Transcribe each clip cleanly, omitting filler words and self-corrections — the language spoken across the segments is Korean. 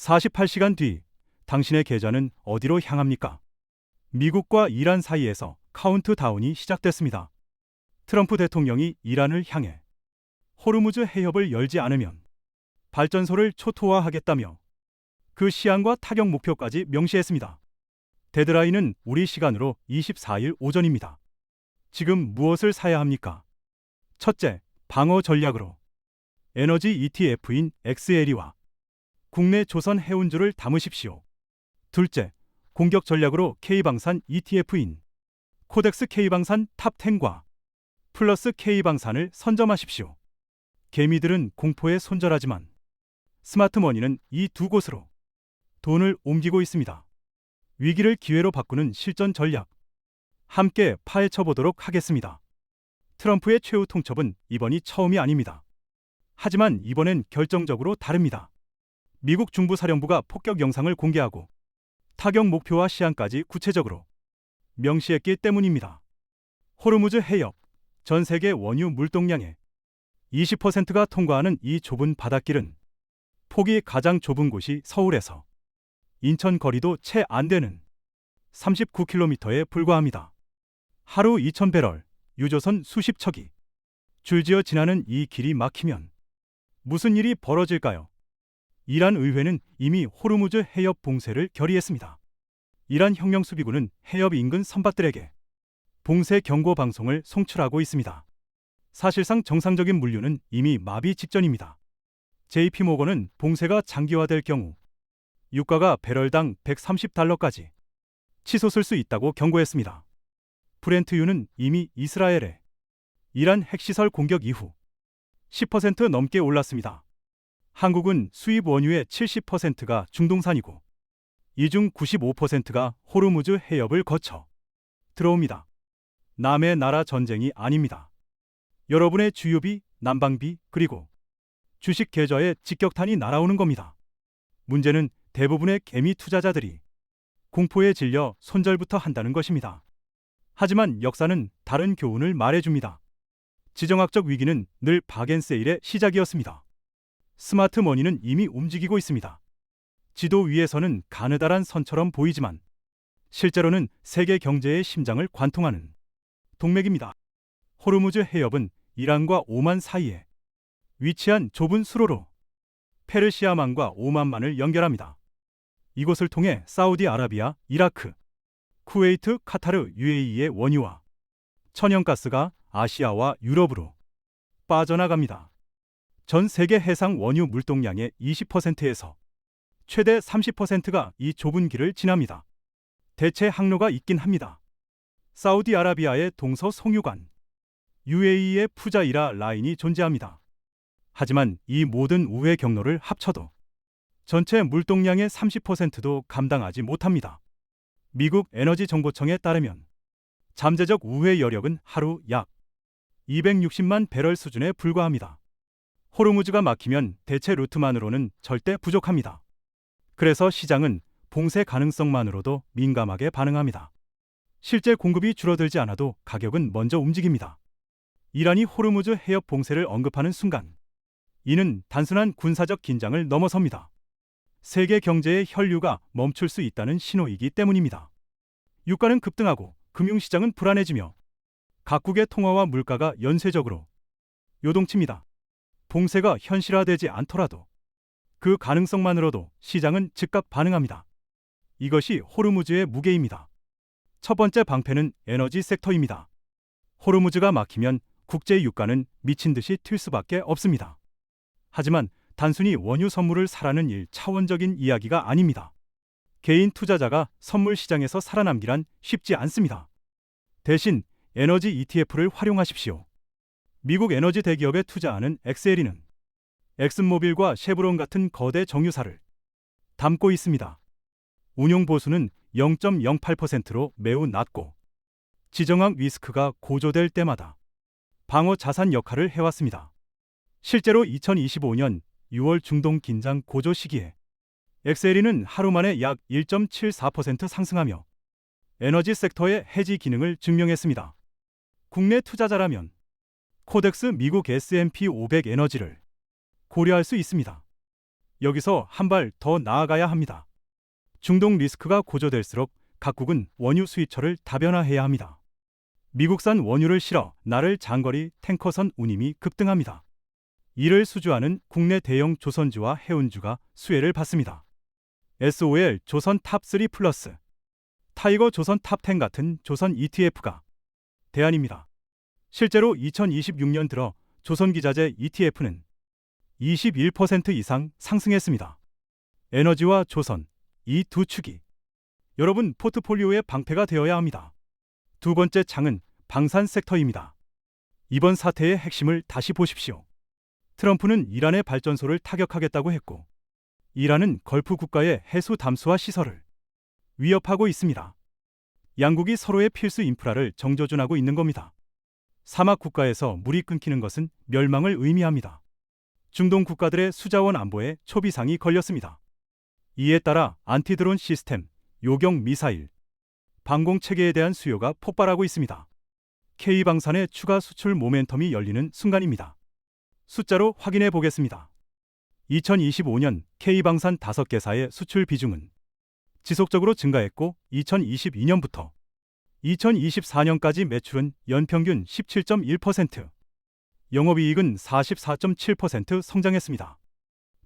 48시간 뒤 당신의 계좌는 어디로 향합니까? 미국과 이란 사이에서 카운트다운이 시작됐습니다. 트럼프 대통령이 이란을 향해 호르무즈 해협을 열지 않으면 발전소를 초토화하겠다며 그 시한과 타격 목표까지 명시했습니다. 데드라인은 우리 시간으로 24일 오전입니다. 지금 무엇을 사야 합니까? 첫째, 방어 전략으로 에너지 ETF인 XLE와 국내 조선 해운주를 담으십시오. 둘째, 공격 전략으로 K방산 ETF인 코덱스 K방산 탑10과 플러스 K방산을 선점하십시오. 개미들은 공포에 손절하지만 스마트머니는 이 두 곳으로 돈을 옮기고 있습니다. 위기를 기회로 바꾸는 실전 전략. 함께 파헤쳐 보도록 하겠습니다. 트럼프의 최후 통첩은 이번이 처음이 아닙니다. 하지만 이번엔 결정적으로 다릅니다. 미국 중부사령부가 폭격 영상을 공개하고 타격 목표와 시한까지 구체적으로 명시했기 때문입니다. 호르무즈 해협, 전 세계 원유 물동량의 20%가 통과하는 이 좁은 바닷길은 폭이 가장 좁은 곳이 서울에서 인천 거리도 채 안 되는 39km에 불과합니다. 하루 2,000배럴, 유조선 수십 척이 줄지어 지나는 이 길이 막히면 무슨 일이 벌어질까요? 이란 의회는 이미 호르무즈 해협 봉쇄를 결의했습니다. 이란 혁명수비군은 해협 인근 선박들에게 봉쇄 경고 방송을 송출하고 있습니다. 사실상 정상적인 물류는 이미 마비 직전입니다. JP모건은 봉쇄가 장기화될 경우 유가가 배럴당 130달러까지 치솟을 수 있다고 경고했습니다. 브렌트유는 이미 이스라엘의 이란 핵시설 공격 이후 10% 넘게 올랐습니다. 한국은 수입 원유의 70%가 중동산이고 이 중 95%가 호르무즈 해협을 거쳐 들어옵니다. 남의 나라 전쟁이 아닙니다. 여러분의 주유비, 난방비, 그리고 주식 계좌에 직격탄이 날아오는 겁니다. 문제는 대부분의 개미 투자자들이 공포에 질려 손절부터 한다는 것입니다. 하지만 역사는 다른 교훈을 말해줍니다. 지정학적 위기는 늘 바겐세일의 시작이었습니다. 스마트머니는 이미 움직이고 있습니다. 지도 위에서는 가느다란 선처럼 보이지만 실제로는 세계 경제의 심장을 관통하는 동맥입니다. 호르무즈 해협은 이란과 오만 사이에 위치한 좁은 수로로 페르시아만과 오만만을 연결합니다. 이곳을 통해 사우디아라비아, 이라크, 쿠웨이트, 카타르, UAE의 원유와 천연가스가 아시아와 유럽으로 빠져나갑니다. 전 세계 해상 원유 물동량의 20%에서 최대 30%가 이 좁은 길을 지납니다. 대체 항로가 있긴 합니다. 사우디아라비아의 동서 송유관, UAE의 푸자이라 라인이 존재합니다. 하지만 이 모든 우회 경로를 합쳐도 전체 물동량의 30%도 감당하지 못합니다. 미국 에너지정보청에 따르면 잠재적 우회 여력은 하루 약 260만 배럴 수준에 불과합니다. 호르무즈가 막히면 대체 루트만으로는 절대 부족합니다. 그래서 시장은 봉쇄 가능성만으로도 민감하게 반응합니다. 실제 공급이 줄어들지 않아도 가격은 먼저 움직입니다. 이란이 호르무즈 해협 봉쇄를 언급하는 순간 이는 단순한 군사적 긴장을 넘어섭니다. 세계 경제의 혈류가 멈출 수 있다는 신호이기 때문입니다. 유가는 급등하고 금융시장은 불안해지며 각국의 통화와 물가가 연쇄적으로 요동칩니다. 봉쇄가 현실화되지 않더라도 그 가능성만으로도 시장은 즉각 반응합니다. 이것이 호르무즈의 무게입니다. 첫 번째 방패는 에너지 섹터입니다. 호르무즈가 막히면 국제 유가는 미친 듯이 튈 수밖에 없습니다. 하지만 단순히 원유 선물을 사라는 일 차원적인 이야기가 아닙니다. 개인 투자자가 선물 시장에서 살아남기란 쉽지 않습니다. 대신 에너지 ETF를 활용하십시오. 미국 에너지 대기업에 투자하는 엑셀이는 엑슨모빌과 쉐브론 같은 거대 정유사를 담고 있습니다. 운용 보수는 0.08%로 매우 낮고 지정학 리스크가 고조될 때마다 방어 자산 역할을 해왔습니다. 실제로 2025년 6월 중동 긴장 고조 시기에 엑셀이는 하루 만에 약 1.74% 상승하며 에너지 섹터의 해지 기능을 증명했습니다. 국내 투자자라면 코덱스 미국 S&P 500 에너지를 고려할 수 있습니다. 여기서 한 발 더 나아가야 합니다. 중동 리스크가 고조될수록 각국은 원유 수입처를 다변화해야 합니다. 미국산 원유를 실어 나를 장거리 탱커선 운임이 급등합니다. 이를 수주하는 국내 대형 조선주와 해운주가 수혜를 받습니다. SOL 조선 탑3 플러스, 타이거 조선 탑10 같은 조선 ETF가 대안입니다. 실제로 2026년 들어 조선기자재 ETF는 21% 이상 상승했습니다. 에너지와 조선, 이 두 축이 여러분 포트폴리오의 방패가 되어야 합니다. 두 번째 창은 방산 섹터입니다. 이번 사태의 핵심을 다시 보십시오. 트럼프는 이란의 발전소를 타격하겠다고 했고, 이란은 걸프 국가의 해수 담수화 시설을 위협하고 있습니다. 양국이 서로의 필수 인프라를 정조준하고 있는 겁니다. 사막 국가에서 물이 끊기는 것은 멸망을 의미합니다. 중동 국가들의 수자원 안보에 초비상이 걸렸습니다. 이에 따라 안티드론 시스템, 요격 미사일, 방공 체계에 대한 수요가 폭발하고 있습니다. K방산의 추가 수출 모멘텀이 열리는 순간입니다. 숫자로 확인해 보겠습니다. 2025년 K방산 5개사의 수출 비중은 지속적으로 증가했고 2022년부터 2024년까지 매출은 연평균 17.1%, 영업이익은 44.7% 성장했습니다.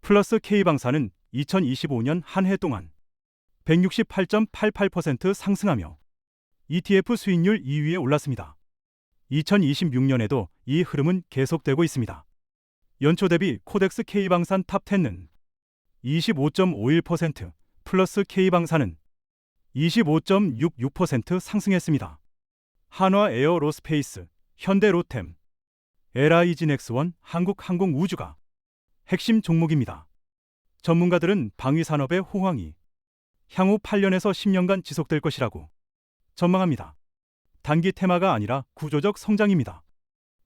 플러스 K방산은 2025년 한 해 동안 168.88% 상승하며 ETF 수익률 2위에 올랐습니다. 2026년에도 이 흐름은 계속되고 있습니다. 연초 대비 코덱스 K방산 탑10는 25.51%, 플러스 K방산은 25.66% 상승했습니다. 한화 에어로스페이스, 현대로템, LIG넥스원, 한국항공우주가 핵심 종목입니다. 전문가들은 방위산업의 호황이 향후 8년에서 10년간 지속될 것이라고 전망합니다. 단기 테마가 아니라 구조적 성장입니다.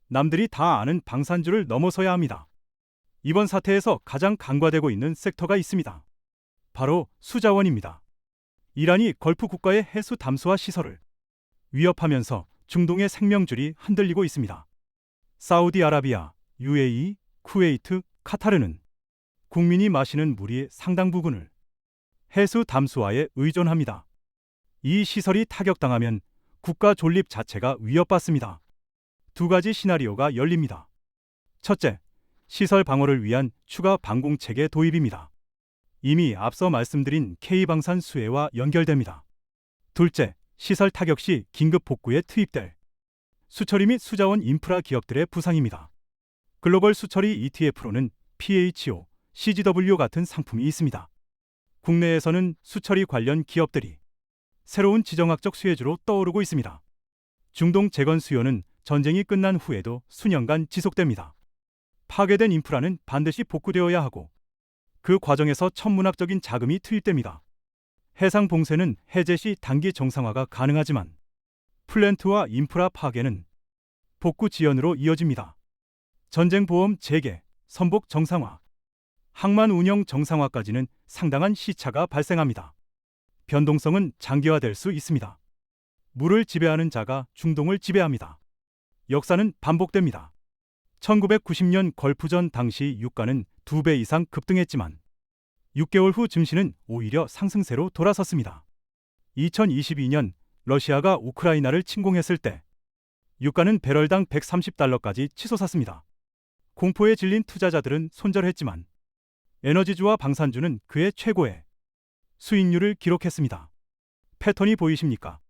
남들이 다 아는 방산주를 넘어서야 합니다. 이번 사태에서 가장 간과되고 있는 섹터가 있습니다. 바로 수자원입니다. 이란이 걸프 국가의 해수 담수화 시설을 위협하면서 중동의 생명줄이 흔들리고 있습니다. 사우디아라비아, UAE, 쿠웨이트, 카타르는 국민이 마시는 물의 상당 부분을 해수 담수화에 의존합니다. 이 시설이 타격당하면 국가 존립 자체가 위협받습니다. 두 가지 시나리오가 열립니다. 첫째, 시설 방어를 위한 추가 방공 체계 도입입니다. 이미 앞서 말씀드린 K방산 수혜와 연결됩니다. 둘째, 시설 타격 시 긴급 복구에 투입될 수처리 및 수자원 인프라 기업들의 부상입니다. 글로벌 수처리 ETF로는 PHO, CGW 같은 상품이 있습니다. 국내에서는 수처리 관련 기업들이 새로운 지정학적 수혜주로 떠오르고 있습니다. 중동 재건 수요는 전쟁이 끝난 후에도 수년간 지속됩니다. 파괴된 인프라는 반드시 복구되어야 하고 그 과정에서 천문학적인 자금이 투입됩니다. 해상 봉쇄는 해제 시 단기 정상화가 가능하지만 플랜트와 인프라 파괴는 복구 지연으로 이어집니다. 전쟁 보험 재개, 선복 정상화, 항만 운영 정상화까지는 상당한 시차가 발생합니다. 변동성은 장기화될 수 있습니다. 물을 지배하는 자가 중동을 지배합니다. 역사는 반복됩니다. 1990년 걸프전 당시 유가는 2배 이상 급등했지만 6개월 후 증시는 오히려 상승세로 돌아섰습니다. 2022년 러시아가 우크라이나를 침공했을 때 유가는 배럴당 130달러까지 치솟았습니다. 공포에 질린 투자자들은 손절했지만 에너지주와 방산주는 그의 최고의 수익률을 기록했습니다. 패턴이 보이십니까?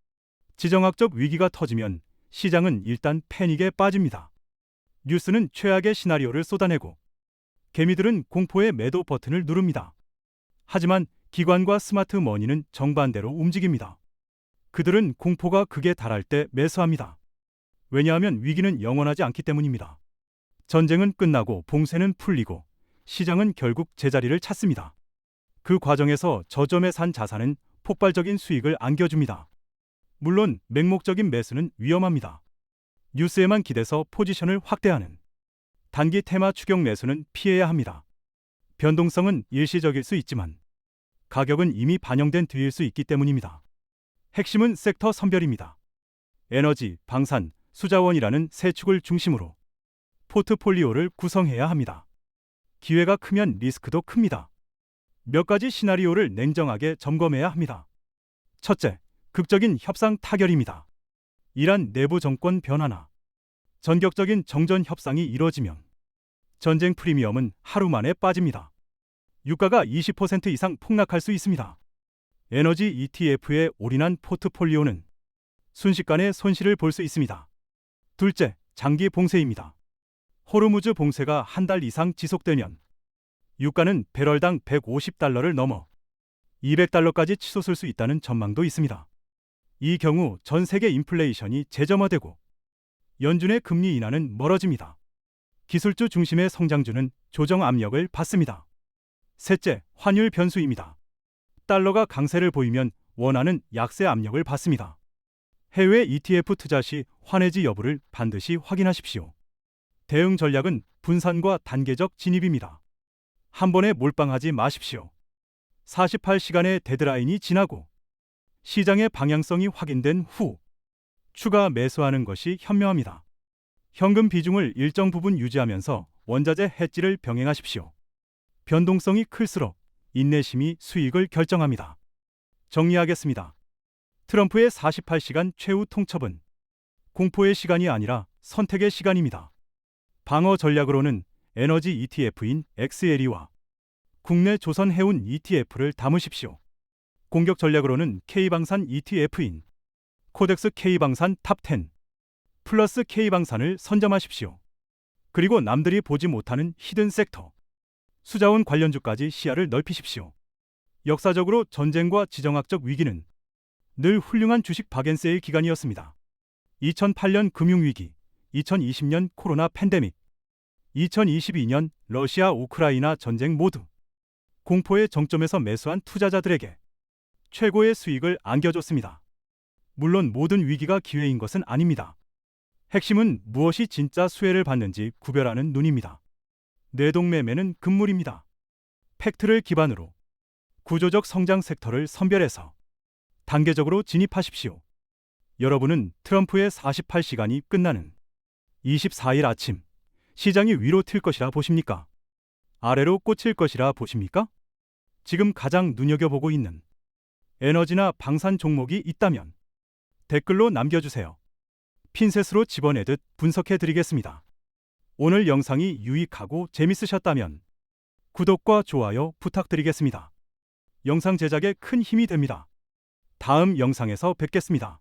지정학적 위기가 터지면 시장은 일단 패닉에 빠집니다. 뉴스는 최악의 시나리오를 쏟아내고 개미들은 공포의 매도 버튼을 누릅니다. 하지만 기관과 스마트 머니는 정반대로 움직입니다. 그들은 공포가 극에 달할 때 매수합니다. 왜냐하면 위기는 영원하지 않기 때문입니다. 전쟁은 끝나고 봉쇄는 풀리고 시장은 결국 제자리를 찾습니다. 그 과정에서 저점에 산 자산은 폭발적인 수익을 안겨줍니다. 물론 맹목적인 매수는 위험합니다. 뉴스에만 기대서 포지션을 확대하는 단기 테마 추격 매수는 피해야 합니다. 변동성은 일시적일 수 있지만 가격은 이미 반영된 뒤일 수 있기 때문입니다. 핵심은 섹터 선별입니다. 에너지, 방산, 수자원이라는 세 축을 중심으로 포트폴리오를 구성해야 합니다. 기회가 크면 리스크도 큽니다. 몇 가지 시나리오를 냉정하게 점검해야 합니다. 첫째, 극적인 협상 타결입니다. 이란 내부 정권 변화나 전격적인 정전 협상이 이뤄지면 전쟁 프리미엄은 하루 만에 빠집니다. 유가가 20% 이상 폭락할 수 있습니다. 에너지 ETF에 올인한 포트폴리오는 순식간에 손실을 볼 수 있습니다. 둘째, 장기 봉쇄입니다. 호르무즈 봉쇄가 한 달 이상 지속되면 유가는 배럴당 150달러를 넘어 200달러까지 치솟을 수 있다는 전망도 있습니다. 이 경우 전 세계 인플레이션이 재점화되고 연준의 금리 인하는 멀어집니다. 기술주 중심의 성장주는 조정 압력을 받습니다. 셋째, 환율 변수입니다. 달러가 강세를 보이면 원화는 약세 압력을 받습니다. 해외 ETF 투자 시 환해지 여부를 반드시 확인하십시오. 대응 전략은 분산과 단계적 진입입니다. 한 번에 몰빵하지 마십시오. 48시간의 데드라인이 지나고 시장의 방향성이 확인된 후 추가 매수하는 것이 현명합니다. 현금 비중을 일정 부분 유지하면서 원자재 해지를 병행하십시오. 변동성이 클수록 인내심이 수익을 결정합니다. 정리하겠습니다. 트럼프의 48시간 최후 통첩은 공포의 시간이 아니라 선택의 시간입니다. 방어 전략으로는 에너지 ETF인 XLE와 국내 조선 해운 ETF를 담으십시오. 공격 전략으로는 K방산 ETF인 코덱스 K방산 탑10 플러스 K방산을 선점하십시오. 그리고 남들이 보지 못하는 히든 섹터, 수자원 관련주까지 시야를 넓히십시오. 역사적으로 전쟁과 지정학적 위기는 늘 훌륭한 주식 박앤세일 기간이었습니다. 2008년 금융위기, 2020년 코로나 팬데믹, 2022년 러시아 우크라이나 전쟁 모두 공포의 정점에서 매수한 투자자들에게 최고의 수익을 안겨줬습니다. 물론 모든 위기가 기회인 것은 아닙니다. 핵심은 무엇이 진짜 수혜를 받는지 구별하는 눈입니다. 뇌동매매는 금물입니다. 팩트를 기반으로 구조적 성장 섹터를 선별해서 단계적으로 진입하십시오. 여러분은 트럼프의 48시간이 끝나는 24일 아침 시장이 위로 튈 것이라 보십니까? 아래로 꽂힐 것이라 보십니까? 지금 가장 눈여겨보고 있는 에너지나 방산 종목이 있다면 댓글로 남겨주세요. 핀셋으로 집어내듯 분석해드리겠습니다. 오늘 영상이 유익하고 재밌으셨다면 구독과 좋아요 부탁드리겠습니다. 영상 제작에 큰 힘이 됩니다. 다음 영상에서 뵙겠습니다.